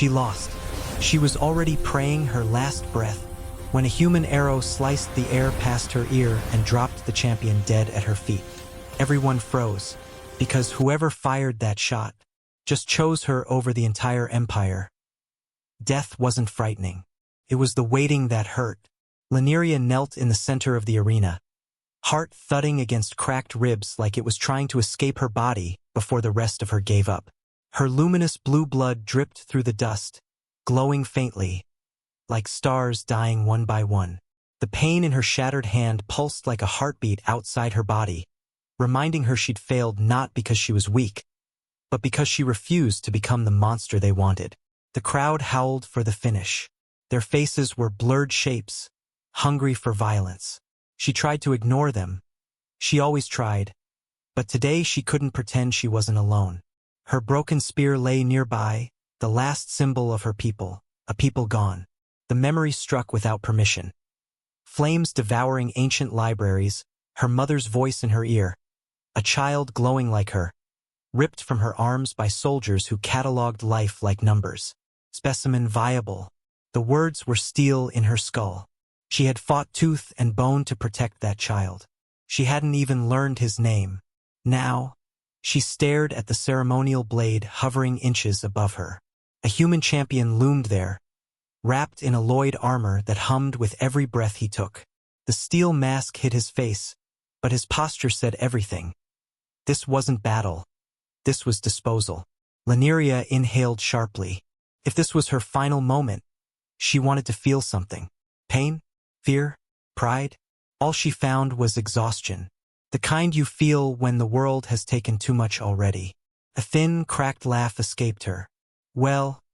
She lost. She was already praying her last breath when a human arrow sliced the air past her ear and dropped the champion dead at her feet. Everyone froze, because whoever fired that shot just chose her over the entire empire. Death wasn't frightening. It was the waiting that hurt. Lineria knelt in the center of the arena, heart thudding against cracked ribs like it was trying to escape her body before the rest of her gave up. Her luminous blue blood dripped through the dust, glowing faintly, like stars dying one by one. The pain in her shattered hand pulsed like a heartbeat outside her body, reminding her she'd failed not because she was weak, but because she refused to become the monster they wanted. The crowd howled for the finish. Their faces were blurred shapes, hungry for violence. She tried to ignore them. She always tried. But today she couldn't pretend she wasn't alone. Her broken spear lay nearby, the last symbol of her people, a people gone. The memory struck without permission. Flames devouring ancient libraries, her mother's voice in her ear, a child glowing like her, ripped from her arms by soldiers who catalogued life like numbers. Specimen viable. The words were steel in her skull. She had fought tooth and bone to protect that child. She hadn't even learned his name. Now, she stared at the ceremonial blade hovering inches above her. A human champion loomed there, wrapped in alloyed armor that hummed with every breath he took. The steel mask hid his face, but his posture said everything. This wasn't battle. This was disposal. Lineria inhaled sharply. If this was her final moment, she wanted to feel something. Pain? Fear? Pride? All she found was exhaustion. The kind you feel when the world has taken too much already. A thin, cracked laugh escaped her. Well,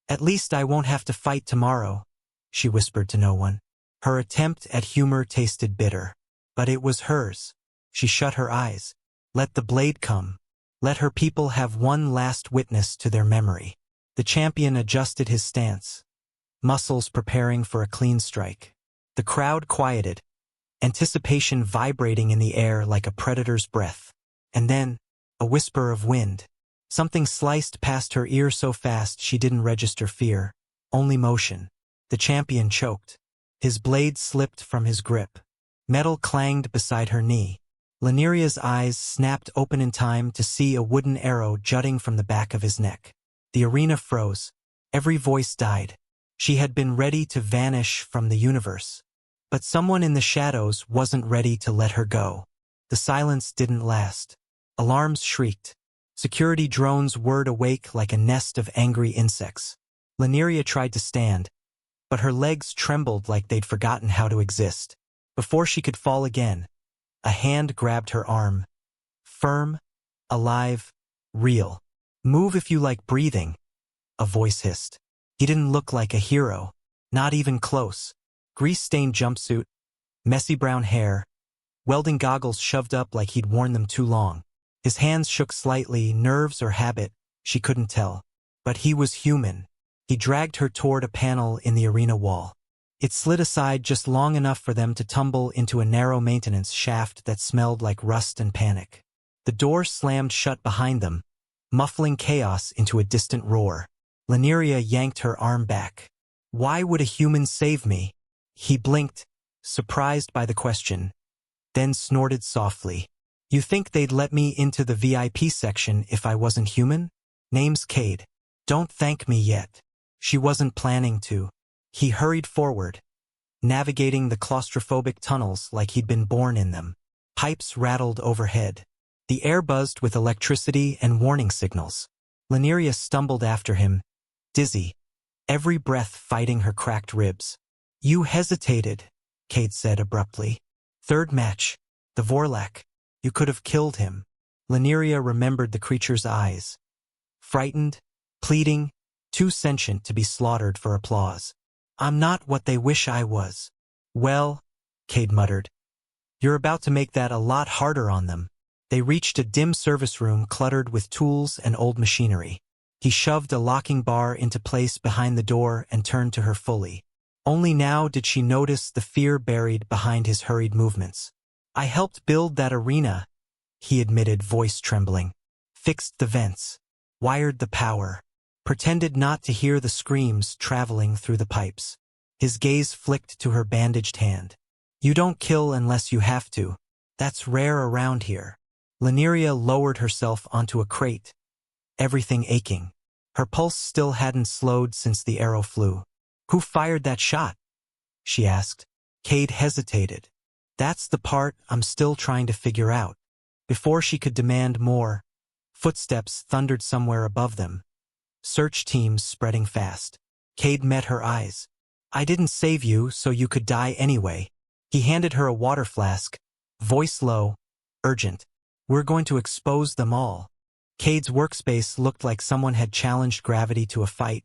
at least I won't have to fight tomorrow, she whispered to no one. Her attempt at humor tasted bitter. But it was hers. She shut her eyes. Let the blade come. Let her people have one last witness to their memory. The champion adjusted his stance, muscles preparing for a clean strike. The crowd quieted, anticipation vibrating in the air like a predator's breath. And then, a whisper of wind. Something sliced past her ear so fast she didn't register fear, only motion. The champion choked. His blade slipped from his grip. Metal clanged beside her knee. Lineria's eyes snapped open in time to see a wooden arrow jutting from the back of his neck. The arena froze. Every voice died. She had been ready to vanish from the universe. But someone in the shadows wasn't ready to let her go. The silence didn't last. Alarms shrieked. Security drones whirred awake like a nest of angry insects. Lineria tried to stand, but her legs trembled like they'd forgotten how to exist. Before she could fall again, a hand grabbed her arm. Firm, alive, real. Move if you like breathing, a voice hissed. He didn't look like a hero, not even close. Grease-stained jumpsuit, messy brown hair, welding goggles shoved up like he'd worn them too long. His hands shook slightly, nerves or habit, she couldn't tell. But he was human. He dragged her toward a panel in the arena wall. It slid aside just long enough for them to tumble into a narrow maintenance shaft that smelled like rust and panic. The door slammed shut behind them, muffling chaos into a distant roar. Lineria yanked her arm back. Why would a human save me? He blinked, surprised by the question, then snorted softly. You think they'd let me into the VIP section if I wasn't human? Name's Cade. Don't thank me yet. She wasn't planning to. He hurried forward, navigating the claustrophobic tunnels like he'd been born in them. Pipes rattled overhead. The air buzzed with electricity and warning signals. Lineria stumbled after him, dizzy, every breath fighting her cracked ribs. You hesitated, Cade said abruptly. Third match. The Vorlak. You could have killed him. Lineria remembered the creature's eyes. Frightened, pleading, too sentient to be slaughtered for applause. I'm not what they wish I was. Well, Cade muttered. You're about to make that a lot harder on them. They reached a dim service room cluttered with tools and old machinery. He shoved a locking bar into place behind the door and turned to her fully. Only now did she notice the fear buried behind his hurried movements. I helped build that arena, he admitted, voice trembling. Fixed the vents. Wired the power. pretended not to hear the screams traveling through the pipes. His gaze flicked to her bandaged hand. You don't kill unless you have to. That's rare around here. Lyneria lowered herself onto a crate, everything aching. Her pulse still hadn't slowed since the arrow flew. Who fired that shot? She asked. Cade hesitated. That's the part I'm still trying to figure out. Before she could demand more, footsteps thundered somewhere above them. Search teams spreading fast. Cade met her eyes. I didn't save you so you could die anyway. He handed her a water flask, voice low, urgent. We're going to expose them all. Cade's workspace looked like someone had challenged gravity to a fight,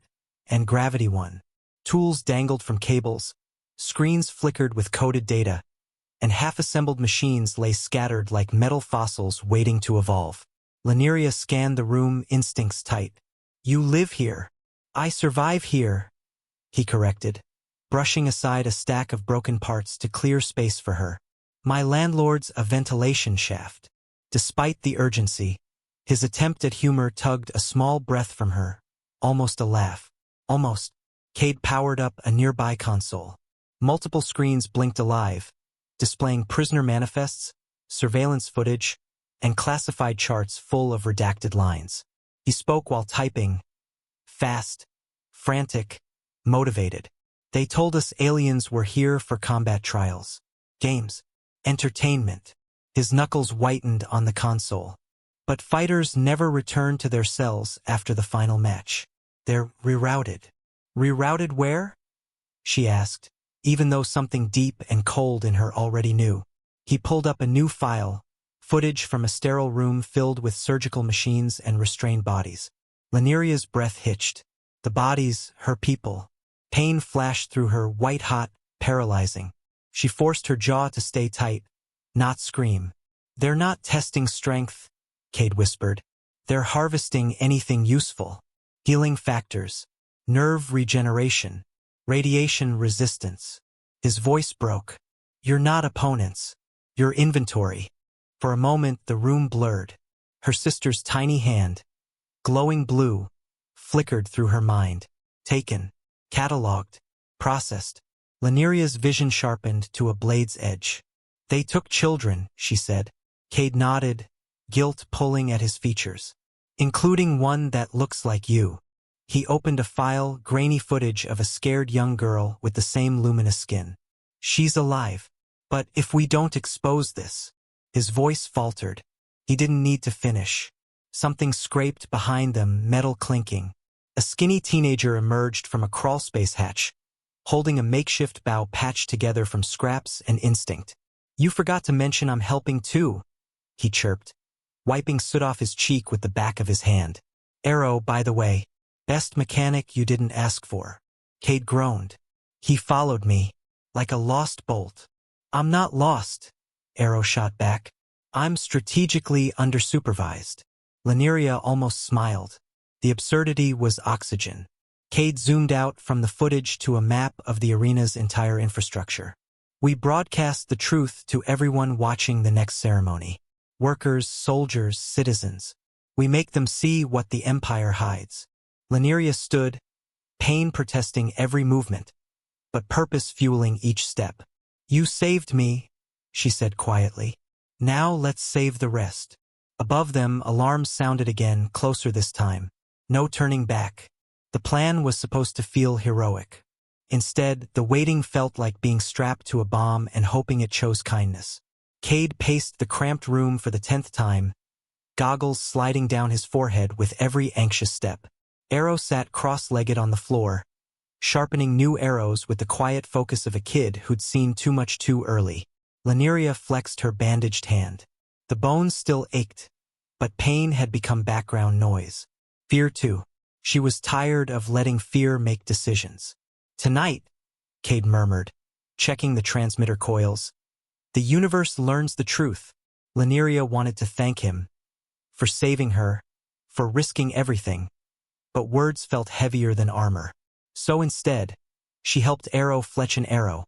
and gravity won. Tools dangled from cables, screens flickered with coded data, and half-assembled machines lay scattered like metal fossils waiting to evolve. Lyneria scanned the room, instincts tight. You live here. I survive here, he corrected, brushing aside a stack of broken parts to clear space for her. My landlord's a ventilation shaft. Despite the urgency, his attempt at humor tugged a small breath from her, almost a laugh. Almost. Cade powered up a nearby console. Multiple screens blinked alive, displaying prisoner manifests, surveillance footage, and classified charts full of redacted lines. He spoke while typing, fast, frantic, motivated. They told us aliens were here for combat trials, games, entertainment. His knuckles whitened on the console. But fighters never return to their cells after the final match. They're rerouted. Rerouted where? She asked, even though something deep and cold in her already knew. He pulled up a new file, footage from a sterile room filled with surgical machines and restrained bodies. Lyneria's breath hitched. The bodies, her people. Pain flashed through her, white-hot, paralyzing. She forced her jaw to stay tight, not scream. They're not testing strength, Cade whispered. They're harvesting anything useful. Healing factors, nerve regeneration, radiation resistance. His voice broke. You're not opponents. You're inventory. For a moment, the room blurred. Her sister's tiny hand, glowing blue, flickered through her mind. Taken, cataloged, processed. Lyneria's vision sharpened to a blade's edge. They took children, she said. Cade nodded, guilt pulling at his features. Including one that looks like you. He opened a file, grainy footage of a scared young girl with the same luminous skin. She's alive. But if we don't expose this... His voice faltered. He didn't need to finish. Something scraped behind them, metal clinking. A skinny teenager emerged from a crawlspace hatch, holding a makeshift bow patched together from scraps and instinct. You forgot to mention I'm helping too, he chirped, wiping soot off his cheek with the back of his hand. Arrow, by the way. Best mechanic you didn't ask for. Cade groaned. He followed me, like a lost bolt. I'm not lost, Arrow shot back. I'm strategically undersupervised. Lyneria almost smiled. The absurdity was oxygen. Cade zoomed out from the footage to a map of the arena's entire infrastructure. We broadcast the truth to everyone watching the next ceremony. Workers, soldiers, citizens. We make them see what the Empire hides. Lyneria stood, pain protesting every movement, but purpose fueling each step. You saved me, she said quietly. Now let's save the rest. Above them, alarms sounded again, closer this time. No turning back. The plan was supposed to feel heroic. Instead, the waiting felt like being strapped to a bomb and hoping it chose kindness. Cade paced the cramped room for the 10th time, goggles sliding down his forehead with every anxious step. Arrow sat cross-legged on the floor, sharpening new arrows with the quiet focus of a kid who'd seen too much too early. Lyneria flexed her bandaged hand. The bones still ached, but pain had become background noise. Fear too. She was tired of letting fear make decisions. Tonight, Cade murmured, checking the transmitter coils. The universe learns the truth. Lyneria wanted to thank him for saving her, for risking everything, but words felt heavier than armor. So instead, she helped Arrow fletch an arrow,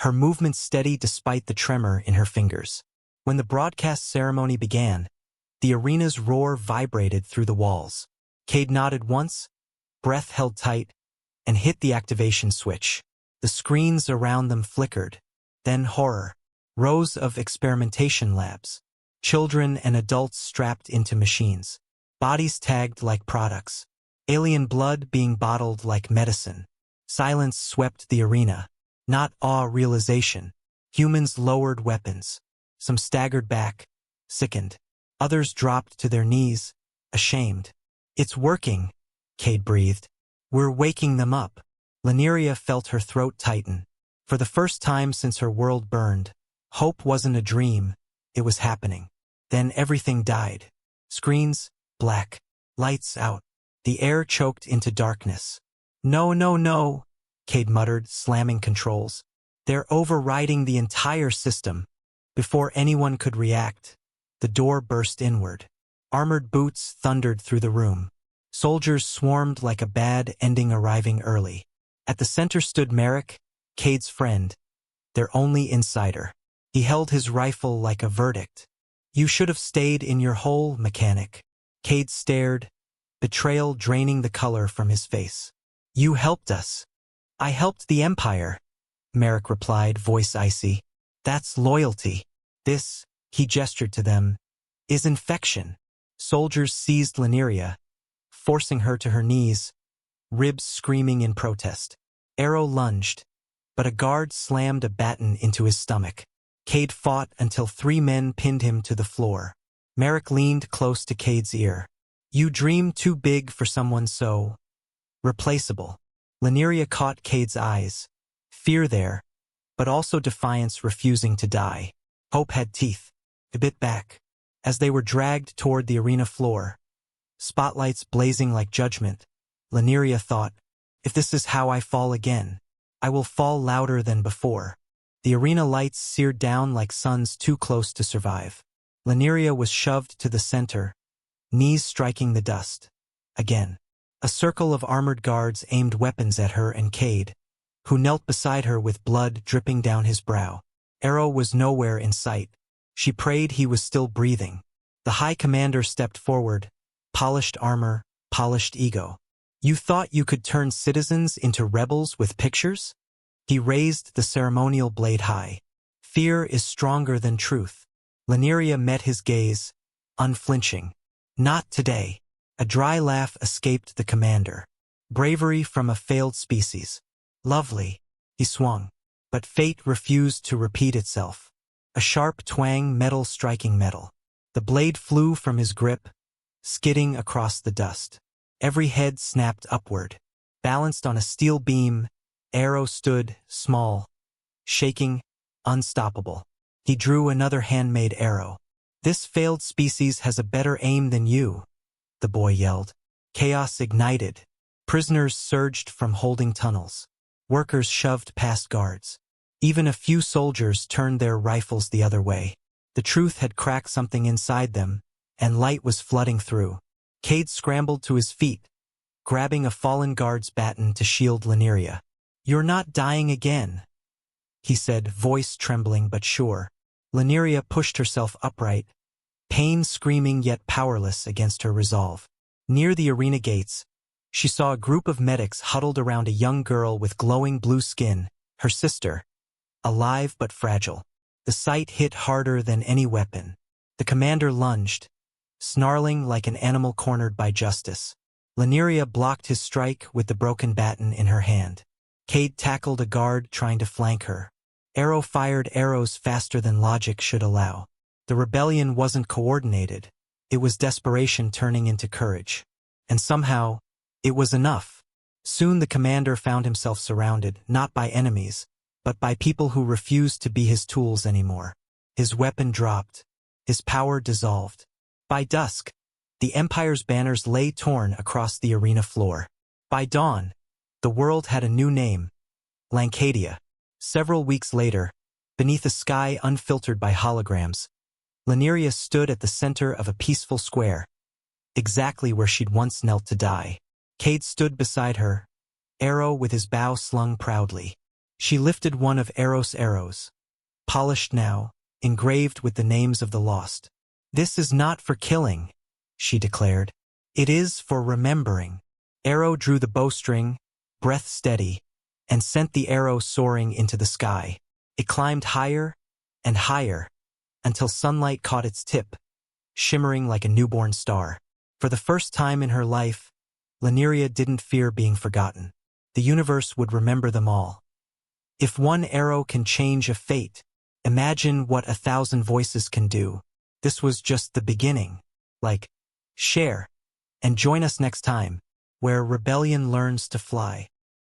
her movements steady despite the tremor in her fingers. When the broadcast ceremony began, the arena's roar vibrated through the walls. Cade nodded once, breath held tight, and hit the activation switch. The screens around them flickered. Then horror. Rows of experimentation labs. Children and adults strapped into machines. Bodies tagged like products. Alien blood being bottled like medicine. Silence swept the arena. Not awe-realization. Humans lowered weapons. Some staggered back, sickened. Others dropped to their knees, ashamed. "It's working," Cade breathed. "We're waking them up." Lineria felt her throat tighten. For the first time since her world burned, hope wasn't a dream, it was happening. Then everything died. Screens, black. Lights out. The air choked into darkness. "No, no, no," Cade muttered, slamming controls. "They're overriding the entire system." Before anyone could react, the door burst inward. Armored boots thundered through the room. Soldiers swarmed like a bad ending arriving early. At the center stood Merrick, Cade's friend, their only insider. He held his rifle like a verdict. "You should have stayed in your hole, mechanic." Cade stared, betrayal draining the color from his face. "You helped us." "I helped the Empire," Merrick replied, voice icy. "That's loyalty. This," he gestured to them, "is infection." Soldiers seized Lineria, forcing her to her knees, ribs screaming in protest. Arrow lunged, but a guard slammed a baton into his stomach. Cade fought until 3 men pinned him to the floor. Merrick leaned close to Cade's ear. "You dream too big for someone so replaceable." Lineria caught Cade's eyes. Fear there, but also defiance refusing to die. Hope had teeth. It bit back. As they were dragged toward the arena floor, spotlights blazing like judgment, Lineria thought, "If this is how I fall again, I will fall louder than before." The arena lights seared down like suns too close to survive. Lineria was shoved to the center, knees striking the dust. Again. A circle of armored guards aimed weapons at her and Cade, who knelt beside her with blood dripping down his brow. Arrow was nowhere in sight. She prayed he was still breathing. The High Commander stepped forward, polished armor, polished ego. "You thought you could turn citizens into rebels with pictures?" He raised the ceremonial blade high. "Fear is stronger than truth." Lineria met his gaze, unflinching. "Not today." A dry laugh escaped the commander. "Bravery from a failed species. Lovely." He swung. But fate refused to repeat itself. A sharp twang, metal striking metal. The blade flew from his grip, skidding across the dust. Every head snapped upward. Balanced on a steel beam, Arrow stood, small, shaking, unstoppable. He drew another handmade arrow. "This failed species has a better aim than you," the boy yelled. Chaos ignited. Prisoners surged from holding tunnels. Workers shoved past guards. Even a few soldiers turned their rifles the other way. The truth had cracked something inside them, and light was flooding through. Cade scrambled to his feet, grabbing a fallen guard's baton to shield Lineria. "You're not dying again," he said, voice trembling but sure. Lineria pushed herself upright, pain screaming yet powerless against her resolve. Near the arena gates, she saw a group of medics huddled around a young girl with glowing blue skin, her sister, alive but fragile. The sight hit harder than any weapon. The commander lunged, snarling like an animal cornered by justice. Lineria blocked his strike with the broken baton in her hand. Cade tackled a guard trying to flank her. Arrow fired arrows faster than logic should allow. The rebellion wasn't coordinated. It was desperation turning into courage. And somehow, it was enough. Soon the commander found himself surrounded, not by enemies, but by people who refused to be his tools anymore. His weapon dropped. His power dissolved. By dusk, the Empire's banners lay torn across the arena floor. By dawn, the world had a new name, Lancadia. Several weeks later, beneath a sky unfiltered by holograms, Lineria stood at the center of a peaceful square, exactly where she'd once knelt to die. Cade stood beside her, arrow with his bow slung proudly. She lifted one of Arrow's arrows, polished now, engraved with the names of the lost. "This is not for killing," she declared. "It is for remembering." Arrow drew the bowstring, breath steady, and sent the arrow soaring into the sky. It climbed higher and higher until sunlight caught its tip, shimmering like a newborn star. For the first time in her life, Lineria didn't fear being forgotten. The universe would remember them all. If one arrow can change a fate, imagine what 1,000 voices can do. This was just the beginning. Like, share, and join us next time, where rebellion learns to fly.